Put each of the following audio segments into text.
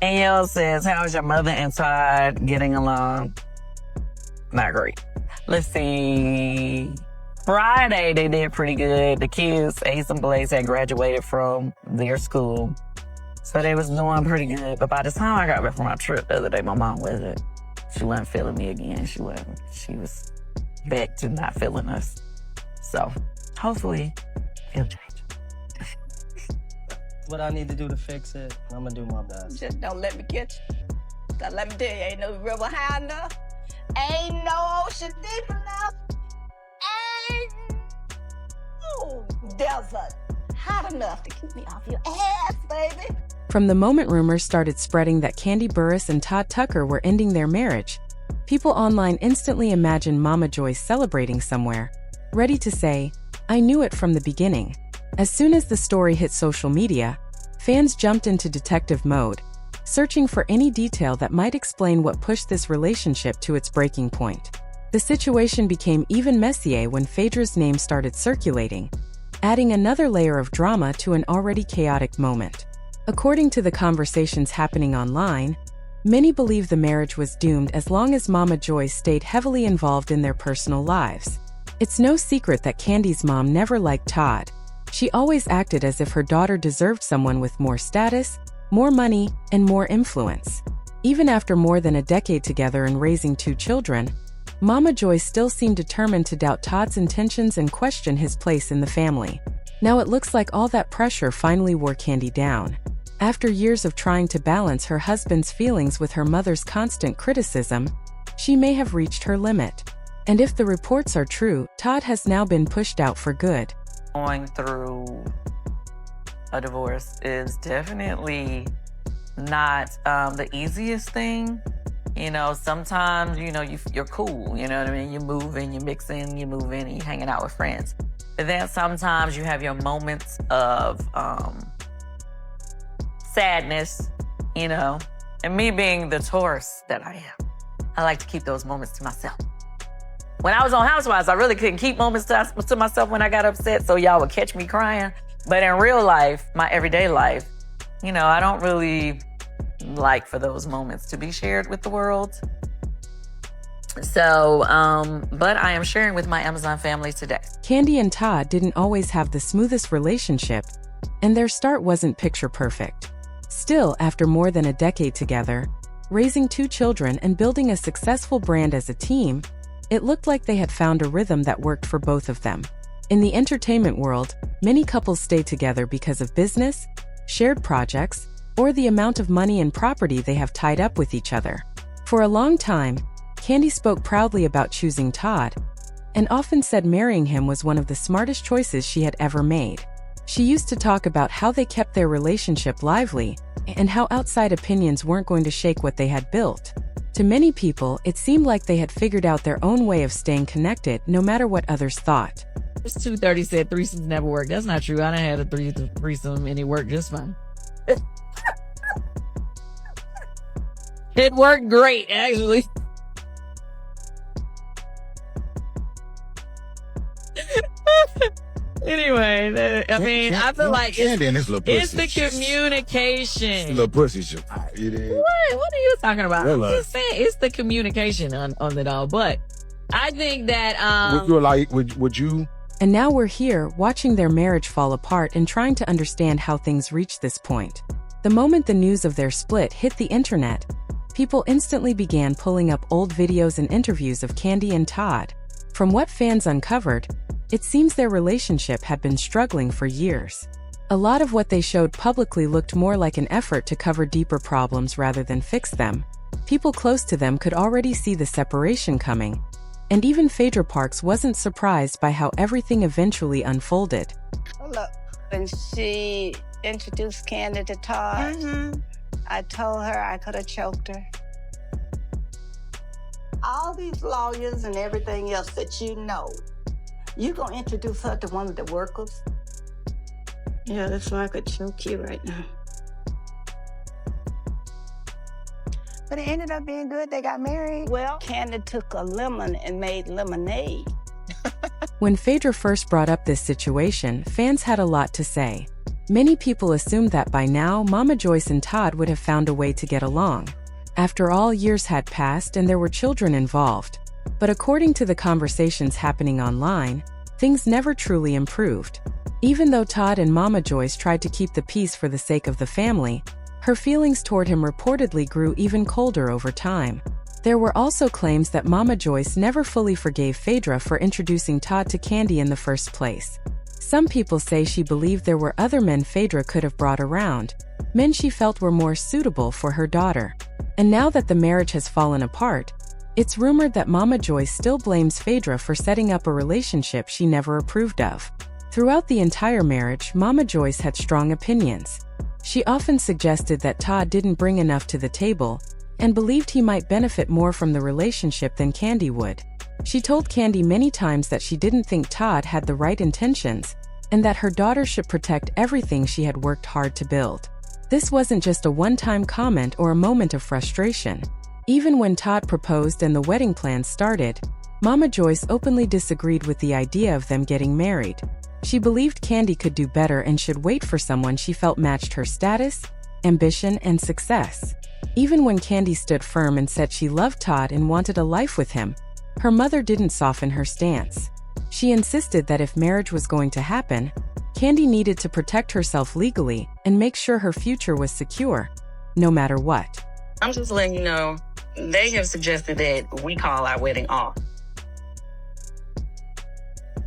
Danielle says, how's your mother and Todd getting along? Not great. Let's see. Friday, they did pretty good. The kids, Ace and Blaze, had graduated from their school. So they was doing pretty good. But by the time I got back from my trip the other day, my mom wasn't. She wasn't feeling me again. She wasn't. She was back to not feeling us. So hopefully it'll change. What I need to do to fix it, I'm gonna do my best. Just don't let me catch you. Cause let me tell you, ain't no river high enough. Ain't no ocean deep enough. Ain't no desert hot enough to keep me off your ass, baby. From the moment rumors started spreading that Kandi Burruss and Todd Tucker were ending their marriage, people online instantly imagined Mama Joyce celebrating somewhere, ready to say, I knew it from the beginning. As soon as the story hit social media, fans jumped into detective mode, searching for any detail that might explain what pushed this relationship to its breaking point. The situation became even messier when Phaedra's name started circulating, adding another layer of drama to an already chaotic moment. According to the conversations happening online, many believe the marriage was doomed as long as Mama Joyce stayed heavily involved in their personal lives. It's no secret that Kandi's mom never liked Todd. She always acted as if her daughter deserved someone with more status, more money, and more influence. Even after more than a decade together and raising 2 children, Mama Joyce still seemed determined to doubt Todd's intentions and question his place in the family. Now it looks like all that pressure finally wore Kandi down. After years of trying to balance her husband's feelings with her mother's constant criticism, she may have reached her limit. And if the reports are true, Todd has now been pushed out for good. Going through a divorce is definitely not the easiest thing. You know, sometimes, you know, you're cool, you know what I mean? You're moving, you're mixing, you're moving, and you're hanging out with friends. But then sometimes you have your moments of sadness, you know, and me being the Taurus that I am, I like to keep those moments to myself. When I was on Housewives, I really couldn't keep moments to myself when I got upset, so y'all would catch me crying. But in real life, my everyday life, you know, I don't really like for those moments to be shared with the world. So, but I am sharing with my Amazon family today. Kandi and Todd didn't always have the smoothest relationship, and their start wasn't picture perfect. Still, after more than a decade together, raising 2 children and building a successful brand as a team, it looked like they had found a rhythm that worked for both of them. In the entertainment world, many couples stay together because of business, shared projects, or the amount of money and property they have tied up with each other. For a long time, Kandi spoke proudly about choosing Todd, and often said marrying him was one of the smartest choices she had ever made. She used to talk about how they kept their relationship lively, and how outside opinions weren't going to shake what they had built. To many people, it seemed like they had figured out their own way of staying connected, no matter what others thought. This 230 said threesomes never work. That's not true. I done had a threesome and it worked just fine. It worked great, actually. Anyway, I mean, I feel like it's the communication. Little pussy shit. What are you talking about? I'm just saying it's the communication on it all. But I think that would you? And now we're here, watching their marriage fall apart and trying to understand how things reached this point. The moment the news of their split hit the internet, people instantly began pulling up old videos and interviews of Kandi and Todd. From what fans uncovered, it seems their relationship had been struggling for years. A lot of what they showed publicly looked more like an effort to cover deeper problems rather than fix them. People close to them could already see the separation coming, and even Phaedra Parks wasn't surprised by how everything eventually unfolded. Look, when she introduced Kandi to Todd, I told her I could have choked her. All these lawyers and everything else that you know, you gonna introduce her to one of the workers? Yeah, that's why I could choke you right now. But it ended up being good. They got married. Well, Kandi took a lemon and made lemonade. When Phaedra first brought up this situation, fans had a lot to say. Many people assumed that by now Mama Joyce and Todd would have found a way to get along. After all, years had passed and there were children involved. But according to the conversations happening online, things never truly improved. Even though Todd and Mama Joyce tried to keep the peace for the sake of the family, her feelings toward him reportedly grew even colder over time. There were also claims that Mama Joyce never fully forgave Phaedra for introducing Todd to Kandi in the first place. Some people say she believed there were other men Phaedra could have brought around, men she felt were more suitable for her daughter. And now that the marriage has fallen apart, it's rumored that Mama Joyce still blames Phaedra for setting up a relationship she never approved of. Throughout the entire marriage, Mama Joyce had strong opinions. She often suggested that Todd didn't bring enough to the table, and believed he might benefit more from the relationship than Kandi would. She told Kandi many times that she didn't think Todd had the right intentions, and that her daughter should protect everything she had worked hard to build. This wasn't just a one-time comment or a moment of frustration. Even when Todd proposed and the wedding plans started, Mama Joyce openly disagreed with the idea of them getting married. She believed Kandi could do better and should wait for someone she felt matched her status, ambition, and success. Even when Kandi stood firm and said she loved Todd and wanted a life with him, her mother didn't soften her stance. She insisted that if marriage was going to happen, Kandi needed to protect herself legally and make sure her future was secure, no matter what. I'm just letting you know, they have suggested that we call our wedding off.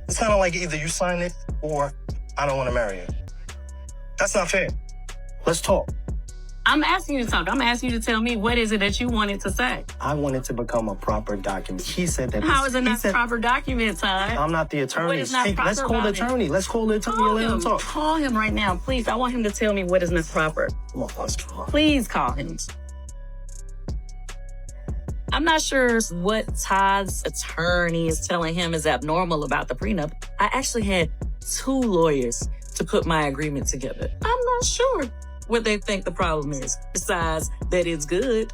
It's kind of like either you sign it or I don't want to marry you. That's not fair. Let's talk. I'm asking you to talk. I'm asking you to tell me what is it that you wanted to say. I want it to become a proper document. He said that. How is it not a proper document, Todd? I'm not the attorney. What is not proper Let's call the attorney. Let's call the attorney and let him talk. Call him right now, please. I want him to tell me what is not proper. Come on, let's talk. Please call him. I'm not sure what Todd's attorney is telling him is abnormal about the prenup. I actually had 2 lawyers to put my agreement together. I'm not sure what they think the problem is, besides that it's good.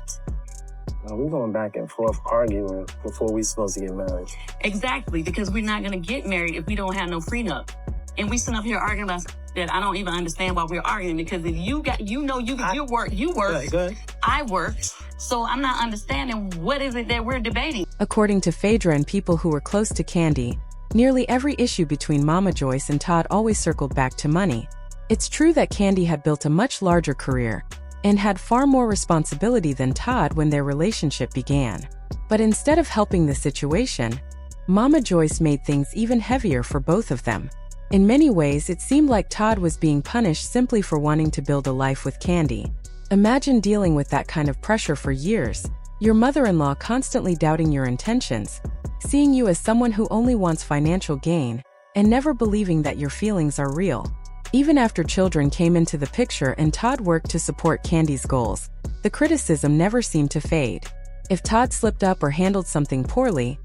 We're going back and forth arguing before we're supposed to get married. Exactly, because we're not going to get married if we don't have no prenup. And we sit up here arguing about that. I don't even understand why we're arguing, because if you work, Good. I work. So I'm not understanding what is it that we're debating. According to Phaedra and people who were close to Kandi, nearly every issue between Mama Joyce and Todd always circled back to money. It's true that Kandi had built a much larger career and had far more responsibility than Todd when their relationship began. But instead of helping the situation, Mama Joyce made things even heavier for both of them. In many ways, it seemed like Todd was being punished simply for wanting to build a life with Kandi. Imagine dealing with that kind of pressure for years, your mother-in-law constantly doubting your intentions, seeing you as someone who only wants financial gain, and never believing that your feelings are real. Even after children came into the picture and Todd worked to support Kandi's goals, the criticism never seemed to fade. If Todd slipped up or handled something poorly,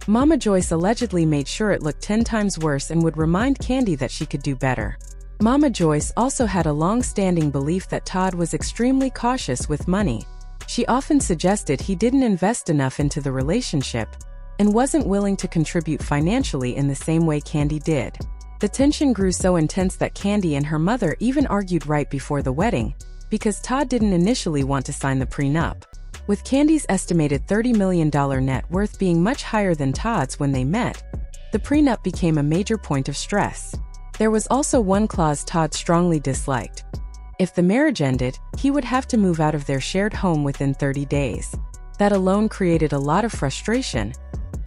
Mama Joyce allegedly made sure it looked 10 times worse and would remind Kandi that she could do better. Mama Joyce also had a long-standing belief that Todd was extremely cautious with money. She often suggested he didn't invest enough into the relationship and wasn't willing to contribute financially in the same way Kandi did. The tension grew so intense that Kandi and her mother even argued right before the wedding, because Todd didn't initially want to sign the prenup. With Kandi's estimated $30 million net worth being much higher than Todd's when they met, the prenup became a major point of stress. There was also one clause Todd strongly disliked. If the marriage ended, he would have to move out of their shared home within 30 days. That alone created a lot of frustration,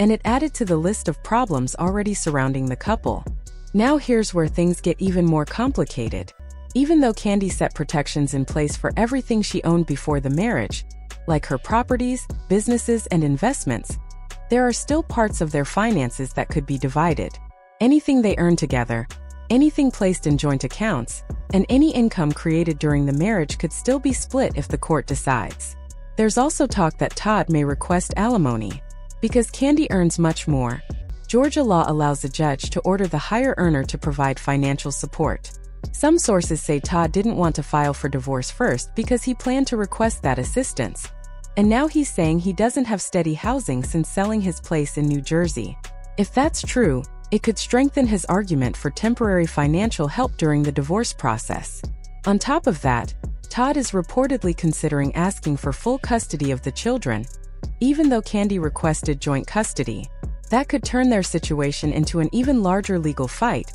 and it added to the list of problems already surrounding the couple. Now here's where things get even more complicated. Even though Kandi set protections in place for everything she owned before the marriage, like her properties, businesses, and investments, there are still parts of their finances that could be divided. Anything they earned together, anything placed in joint accounts, and any income created during the marriage could still be split if the court decides. There's also talk that Todd may request alimony. Because Kandi earns much more, Georgia law allows a judge to order the higher earner to provide financial support. Some sources say Todd didn't want to file for divorce first because he planned to request that assistance. And now he's saying he doesn't have steady housing since selling his place in New Jersey. If that's true, It could strengthen his argument for temporary financial help during the divorce process. On top of that, Todd is reportedly considering asking for full custody of the children, even though Kandi requested joint custody. That could turn their situation into an even larger legal fight,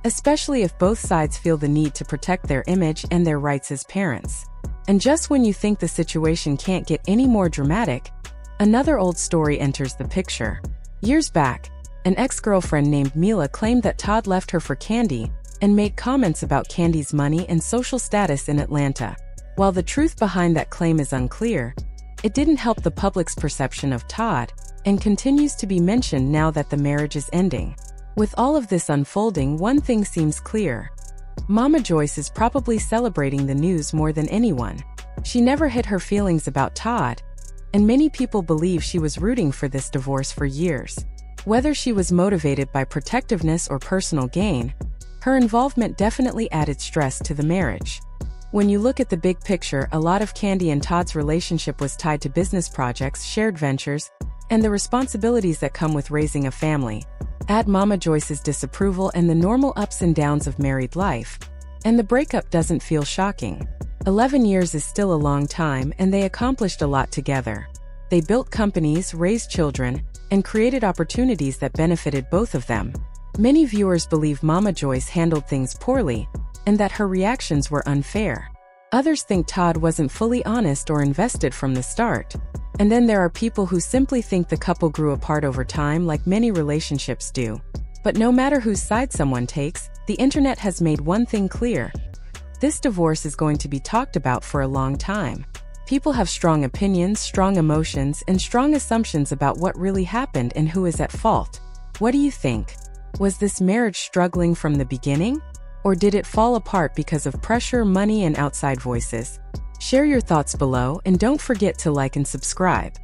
especially if both sides feel the need to protect their image and their rights as parents. And just when you think the situation can't get any more dramatic, another old story enters the picture. Years back, an ex-girlfriend named Mila claimed that Todd left her for Kandi and made comments about Kandi's money and social status in Atlanta. While the truth behind that claim is unclear, it didn't help the public's perception of Todd and continues to be mentioned now that the marriage is ending. With all of this unfolding, one thing seems clear. Mama Joyce is probably celebrating the news more than anyone. She never hid her feelings about Todd, and many people believe she was rooting for this divorce for years. Whether she was motivated by protectiveness or personal gain, her involvement definitely added stress to the marriage. When you look at the big picture, a lot of Kandi and Todd's relationship was tied to business projects, shared ventures, and the responsibilities that come with raising a family. Add Mama Joyce's disapproval and the normal ups and downs of married life, and the breakup doesn't feel shocking. 11 years is still a long time, and they accomplished a lot together. They built companies, raised children, and created opportunities that benefited both of them. Many viewers believe Mama Joyce handled things poorly, and that her reactions were unfair. Others think Todd wasn't fully honest or invested from the start. And then there are people who simply think the couple grew apart over time, like many relationships do. But no matter whose side someone takes, the internet has made one thing clear. This divorce is going to be talked about for a long time. People have strong opinions, strong emotions, and strong assumptions about what really happened and who is at fault. What do you think? Was this marriage struggling from the beginning? Or did it fall apart because of pressure, money, and outside voices? Share your thoughts below, and don't forget to like and subscribe.